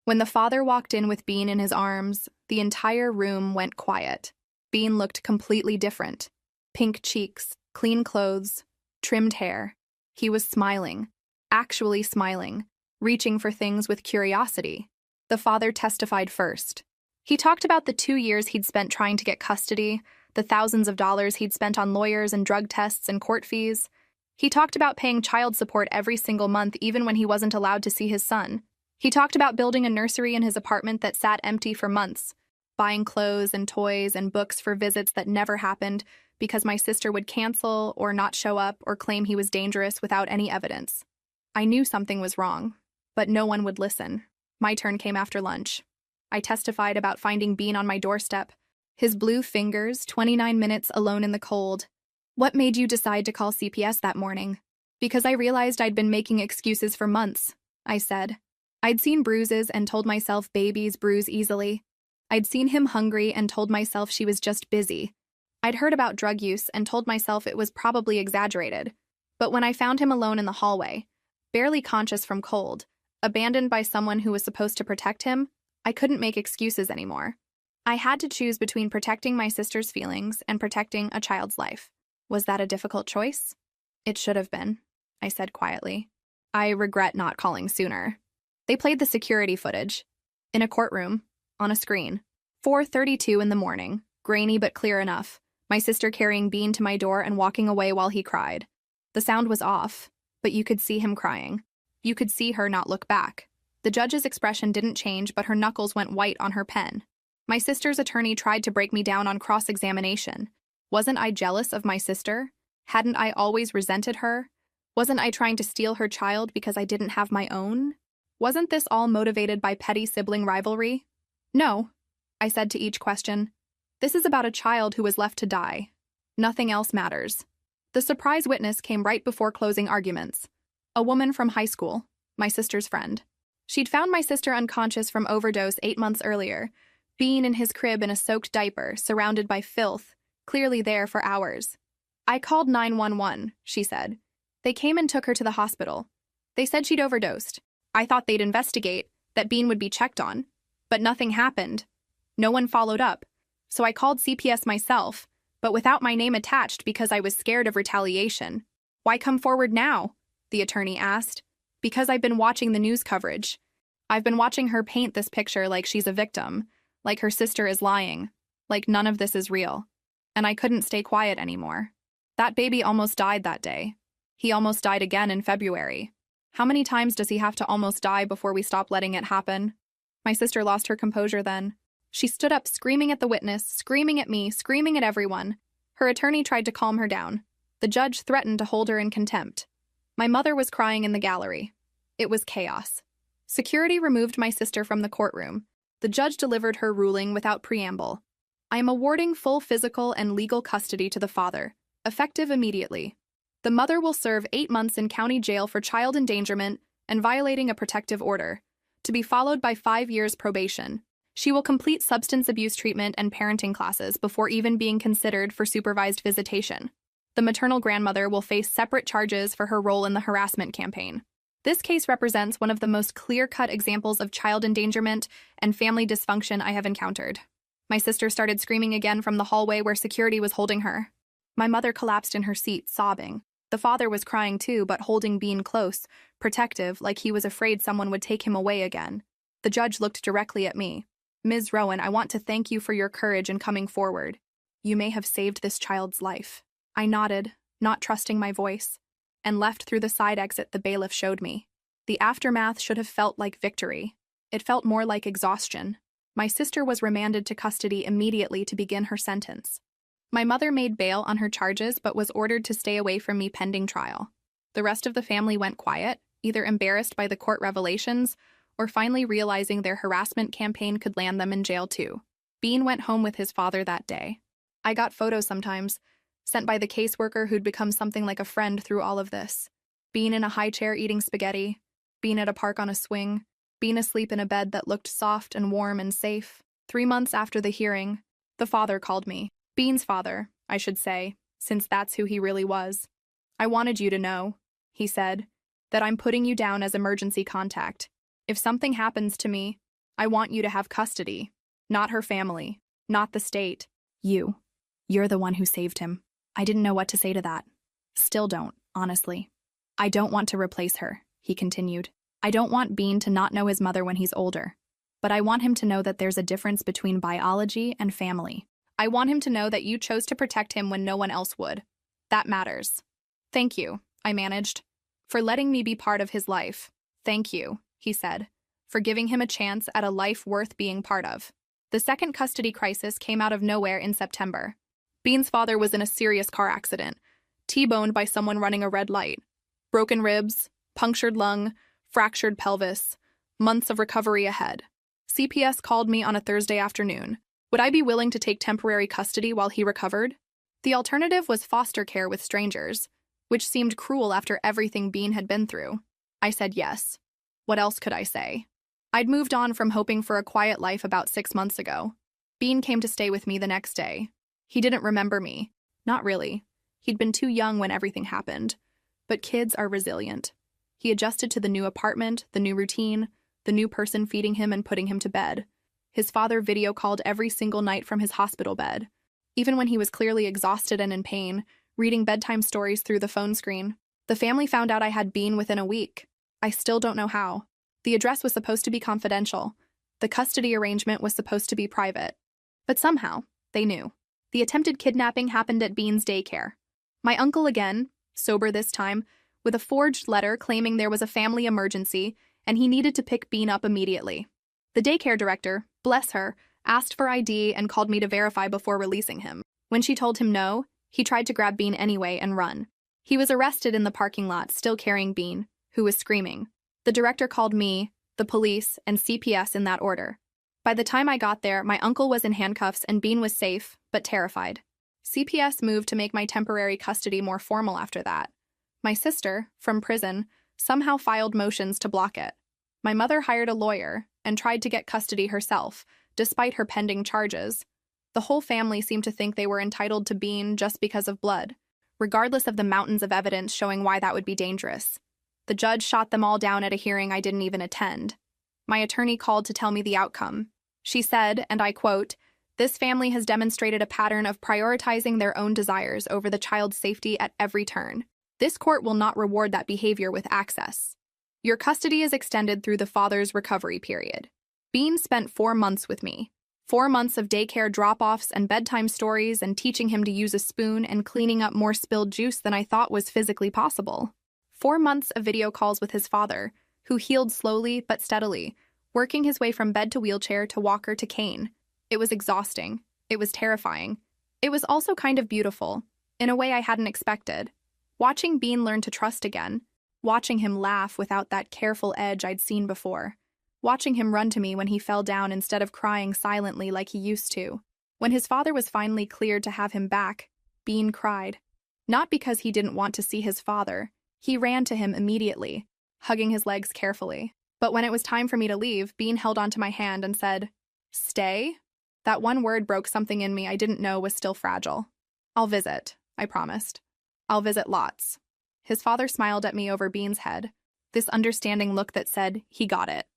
When the father walked in with Bean in his arms, the entire room went quiet. Bean looked completely different. Pink cheeks, clean clothes, trimmed hair. He was smiling, actually smiling, reaching for things with curiosity. The father testified first. He talked about the 2 years he'd spent trying to get custody, the thousands of dollars he'd spent on lawyers and drug tests and court fees. He talked about paying child support every single month even when he wasn't allowed to see his son. He talked about building a nursery in his apartment that sat empty for months, buying clothes and toys and books for visits that never happened because my sister would cancel or not show up or claim he was dangerous without any evidence. I knew something was wrong, but no one would listen. My turn came after lunch. I testified about finding Bean on my doorstep, his blue fingers, 29 minutes alone in the cold. "What made you decide to call CPS that morning?" "Because I realized I'd been making excuses for months," I said. I'd seen bruises and told myself babies bruise easily. I'd seen him hungry and told myself she was just busy. I'd heard about drug use and told myself it was probably exaggerated. But when I found him alone in the hallway, barely conscious from cold, abandoned by someone who was supposed to protect him, I couldn't make excuses anymore. I had to choose between protecting my sister's feelings and protecting a child's life. Was that a difficult choice? It should have been, I said quietly. I regret not calling sooner. They played the security footage. In a courtroom, on a screen. 4:32 in the morning, grainy but clear enough, my sister carrying Bean to my door and walking away while he cried. The sound was off, but you could see him crying. You could see her not look back. The judge's expression didn't change, but her knuckles went white on her pen. My sister's attorney tried to break me down on cross-examination. Wasn't I jealous of my sister? Hadn't I always resented her? Wasn't I trying to steal her child because I didn't have my own? Wasn't this all motivated by petty sibling rivalry? No, I said to each question. This is about a child who was left to die. Nothing else matters. The surprise witness came right before closing arguments. A woman from high school, my sister's friend. She'd found my sister unconscious from overdose 8 months earlier, Bean in his crib in a soaked diaper, surrounded by filth, clearly there for hours. I called 911, she said. They came and took her to the hospital. They said she'd overdosed. I thought they'd investigate, that Bean would be checked on. But nothing happened. No one followed up. So I called CPS myself, but without my name attached because I was scared of retaliation. Why come forward now? The attorney asked. Because I've been watching the news coverage. I've been watching her paint this picture like she's a victim, like her sister is lying, like none of this is real. And I couldn't stay quiet anymore. That baby almost died that day. He almost died again in February. How many times does he have to almost die before we stop letting it happen? My sister lost her composure then. She stood up screaming at the witness, screaming at me, screaming at everyone. Her attorney tried to calm her down. The judge threatened to hold her in contempt. My mother was crying in the gallery. It was chaos. Security removed my sister from the courtroom. The judge delivered her ruling without preamble. I am awarding full physical and legal custody to the father, effective immediately. The mother will serve 8 months in county jail for child endangerment and violating a protective order, to be followed by 5 years probation. She will complete substance abuse treatment and parenting classes before even being considered for supervised visitation. The maternal grandmother will face separate charges for her role in the harassment campaign. This case represents one of the most clear-cut examples of child endangerment and family dysfunction I have encountered. My sister started screaming again from the hallway where security was holding her. My mother collapsed in her seat, sobbing. The father was crying too, but holding Bean close, protective, like he was afraid someone would take him away again. The judge looked directly at me. Ms. Rowan, I want to thank you for your courage in coming forward. You may have saved this child's life. I nodded, not trusting my voice, and left through the side exit the bailiff showed me. The aftermath should have felt like victory. It felt more like exhaustion. My sister was remanded to custody immediately to begin her sentence. My mother made bail on her charges but was ordered to stay away from me pending trial. The rest of the family went quiet, either embarrassed by the court revelations or finally realizing their harassment campaign could land them in jail too. Bean went home with his father that day. I got photos sometimes, sent by the caseworker who'd become something like a friend through all of this. Bean in a high chair eating spaghetti, Bean at a park on a swing, Bean asleep in a bed that looked soft and warm and safe. 3 months after the hearing, the father called me. Bean's father, I should say, since that's who he really was. I wanted you to know, he said, that I'm putting you down as emergency contact. If something happens to me, I want you to have custody. Not her family, not the state. You're the one who saved him. I didn't know what to say to that. Still don't, honestly. I don't want to replace her, he continued. I don't want Bean to not know his mother when he's older. But I want him to know that there's a difference between biology and family. I want him to know that you chose to protect him when no one else would. That matters. Thank you, I managed, for letting me be part of his life. Thank you, he said, for giving him a chance at a life worth being part of. The second custody crisis came out of nowhere in September. Bean's father was in a serious car accident, T-boned by someone running a red light. Broken ribs, punctured lung, fractured pelvis, months of recovery ahead. CPS called me on a Thursday afternoon. Would I be willing to take temporary custody while he recovered? The alternative was foster care with strangers, which seemed cruel after everything Bean had been through. I said yes. What else could I say? I'd moved on from hoping for a quiet life about 6 months ago. Bean came to stay with me the next day. He didn't remember me. Not really. He'd been too young when everything happened. But kids are resilient. He adjusted to the new apartment, the new routine, the new person feeding him and putting him to bed. His father video called every single night from his hospital bed, even when he was clearly exhausted and in pain, reading bedtime stories through the phone screen. The family found out I had Bean within a week. I still don't know how. The address was supposed to be confidential. The custody arrangement was supposed to be private. But somehow, they knew. The attempted kidnapping happened at Bean's daycare. My uncle again, sober this time, with a forged letter claiming there was a family emergency and he needed to pick Bean up immediately. The daycare director, bless her, asked for ID and called me to verify before releasing him. When she told him no, he tried to grab Bean anyway and run. He was arrested in the parking lot, still carrying Bean, who was screaming. The director called me, the police, and CPS in that order. By the time I got there, my uncle was in handcuffs and Bean was safe, but terrified. CPS moved to make my temporary custody more formal after that. My sister, from prison, somehow filed motions to block it. My mother hired a lawyer and tried to get custody herself, despite her pending charges. The whole family seemed to think they were entitled to Bean just because of blood, regardless of the mountains of evidence showing why that would be dangerous. The judge shot them all down at a hearing I didn't even attend. My attorney called to tell me the outcome. She said, and I quote, "This family has demonstrated a pattern of prioritizing their own desires over the child's safety at every turn. This court will not reward that behavior with access. Your custody is extended through the father's recovery period." Bean spent 4 months with me. 4 months of daycare drop-offs and bedtime stories and teaching him to use a spoon and cleaning up more spilled juice than I thought was physically possible. 4 months of video calls with his father, who healed slowly but steadily, working his way from bed to wheelchair to walker to cane. It was exhausting. It was terrifying. It was also kind of beautiful, in a way I hadn't expected. Watching Bean learn to trust again, watching him laugh without that careful edge I'd seen before, watching him run to me when he fell down instead of crying silently like he used to. When his father was finally cleared to have him back, Bean cried. Not because he didn't want to see his father. He ran to him immediately, hugging his legs carefully. But when it was time for me to leave, Bean held onto my hand and said, "Stay?" That one word broke something in me I didn't know was still fragile. "I'll visit," I promised. "I'll visit lots." His father smiled at me over Bean's head, this understanding look that said, he got it.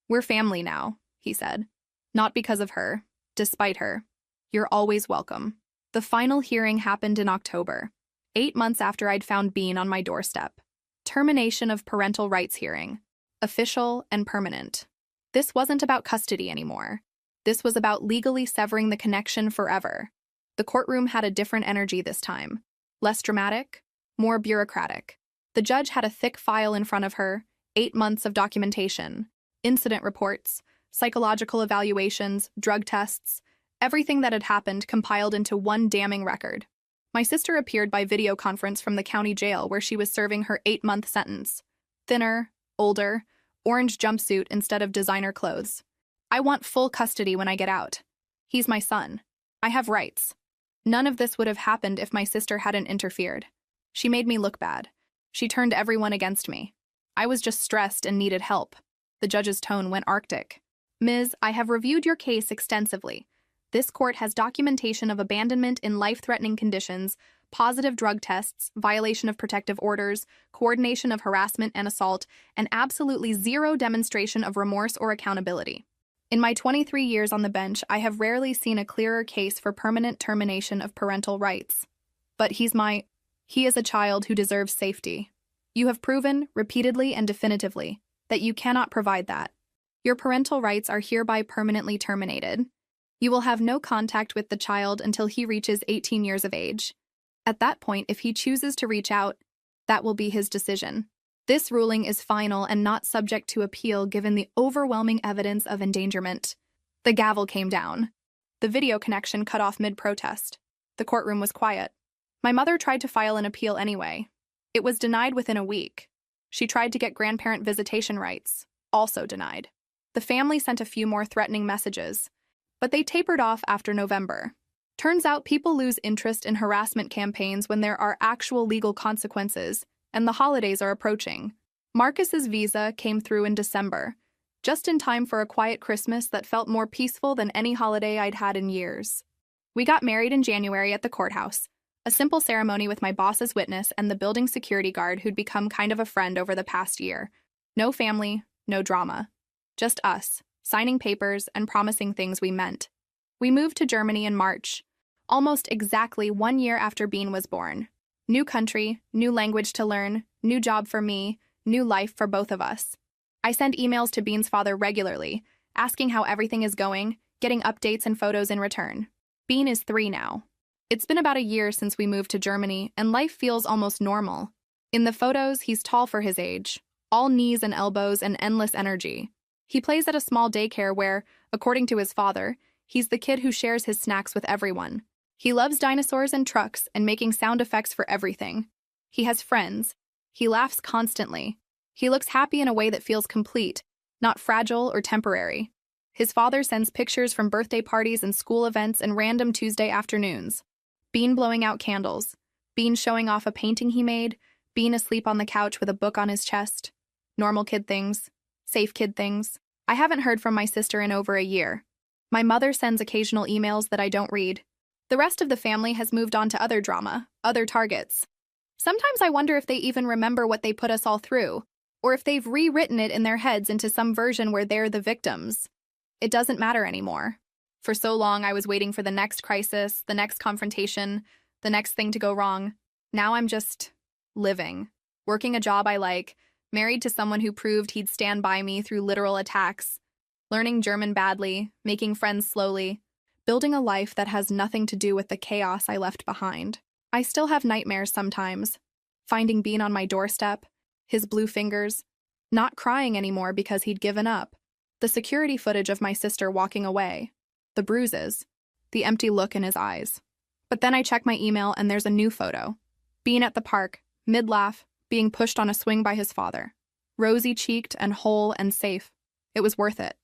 "We're family now," he said. "Not because of her, despite her. You're always welcome." The final hearing happened in October, 8 months after I'd found Bean on my doorstep. Termination of parental rights hearing. Official and permanent. This wasn't about custody anymore. This was about legally severing the connection forever. The courtroom had a different energy this time. Less dramatic, more bureaucratic. The judge had a thick file in front of her, 8 months of documentation, incident reports, psychological evaluations, drug tests, everything that had happened compiled into one damning record. My sister appeared by video conference from the county jail where she was serving her 8-month sentence. Thinner, older, orange jumpsuit instead of designer clothes. "I want full custody when I get out. He's my son. I have rights." None of this would have happened if my sister hadn't interfered. She made me look bad. She turned everyone against me. I was just stressed and needed help. The judge's tone went arctic. "Ms., I have reviewed your case extensively. This court has documentation of abandonment in life-threatening conditions, positive drug tests, violation of protective orders, coordination of harassment and assault, and absolutely zero demonstration of remorse or accountability. In my 23 years on the bench, I have rarely seen a clearer case for permanent termination of parental rights. But he is a child who deserves safety. You have proven, repeatedly and definitively, that you cannot provide that. Your parental rights are hereby permanently terminated. You will have no contact with the child until he reaches 18 years of age. At that point, if he chooses to reach out, that will be his decision. This ruling is final and not subject to appeal given the overwhelming evidence of endangerment." The gavel came down. The video connection cut off mid-protest. The courtroom was quiet. My mother tried to file an appeal anyway. It was denied within a week. She tried to get grandparent visitation rights, also denied. The family sent a few more threatening messages, but they tapered off after November. Turns out people lose interest in harassment campaigns when there are actual legal consequences, and the holidays are approaching. Marcus's visa came through in December, just in time for a quiet Christmas that felt more peaceful than any holiday I'd had in years. We got married in January at the courthouse, A simple ceremony with my boss's witness and the building security guard who'd become kind of a friend over the past year. No family, no drama. Just us, signing papers and promising things we meant. We moved to Germany in March, almost exactly 1 year after Bean was born. New country, new language to learn, new job for me, new life for both of us. I send emails to Bean's father regularly, asking how everything is going, getting updates and photos in return. Bean is 3 now. It's been about a year since we moved to Germany, and life feels almost normal. In the photos, he's tall for his age, all knees and elbows and endless energy. He plays at a small daycare where, according to his father, he's the kid who shares his snacks with everyone. He loves dinosaurs and trucks and making sound effects for everything. He has friends. He laughs constantly. He looks happy in a way that feels complete, not fragile or temporary. His father sends pictures from birthday parties and school events and random Tuesday afternoons. Bean blowing out candles. Bean showing off a painting he made. Bean asleep on the couch with a book on his chest. Normal kid things. Safe kid things. I haven't heard from my sister in over a year. My mother sends occasional emails that I don't read. The rest of the family has moved on to other drama, other targets. Sometimes I wonder if they even remember what they put us all through, or if they've rewritten it in their heads into some version where they're the victims. It doesn't matter anymore. For so long, I was waiting for the next crisis, the next confrontation, the next thing to go wrong. Now I'm just living, working a job I like, married to someone who proved he'd stand by me through literal attacks, learning German badly, making friends slowly, building a life that has nothing to do with the chaos I left behind. I still have nightmares sometimes, finding Bean on my doorstep, his blue fingers, not crying anymore because he'd given up, the security footage of my sister walking away, the bruises, the empty look in his eyes. But then I check my email and there's a new photo. Bean at the park, mid-laugh, being pushed on a swing by his father. Rosy-cheeked and whole and safe. It was worth it.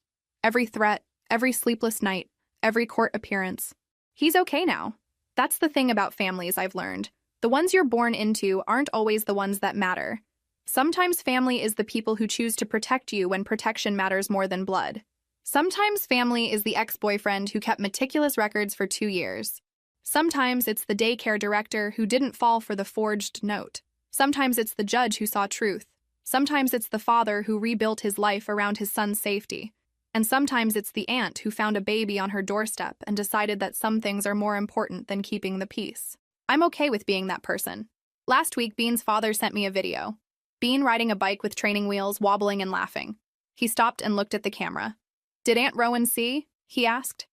Every threat, every sleepless night, every court appearance. He's okay now. That's the thing about families I've learned. The ones you're born into aren't always the ones that matter. Sometimes family is the people who choose to protect you when protection matters more than blood. Sometimes family is the ex-boyfriend who kept meticulous records for 2 years. Sometimes it's the daycare director who didn't fall for the forged note. Sometimes it's the judge who saw truth. Sometimes it's the father who rebuilt his life around his son's safety. And sometimes it's the aunt who found a baby on her doorstep and decided that some things are more important than keeping the peace. I'm okay with being that person. Last week, Bean's father sent me a video. Bean riding a bike with training wheels, wobbling and laughing. He stopped and looked at the camera. "Did Aunt Rowan see?" he asked.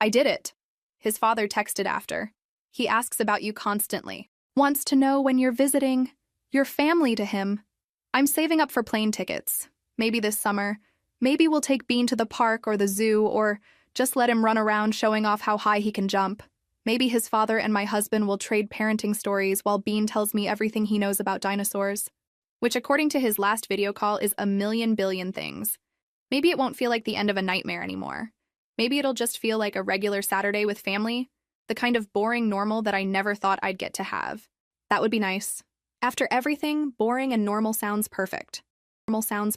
"I did it." His father texted after. "He asks about you constantly. Wants to know when you're visiting. Your family to him. I'm saving up for plane tickets. Maybe this summer. Maybe we'll take Bean to the park or the zoo or just let him run around showing off how high he can jump. Maybe his father and my husband will trade parenting stories while Bean tells me everything he knows about dinosaurs." Which, according to his last video call, is a million billion things. Maybe it won't feel like the end of a nightmare anymore. Maybe it'll just feel like a regular Saturday with family, the kind of boring normal that I never thought I'd get to have. That would be nice. After everything, boring and normal sounds perfect. Normal sounds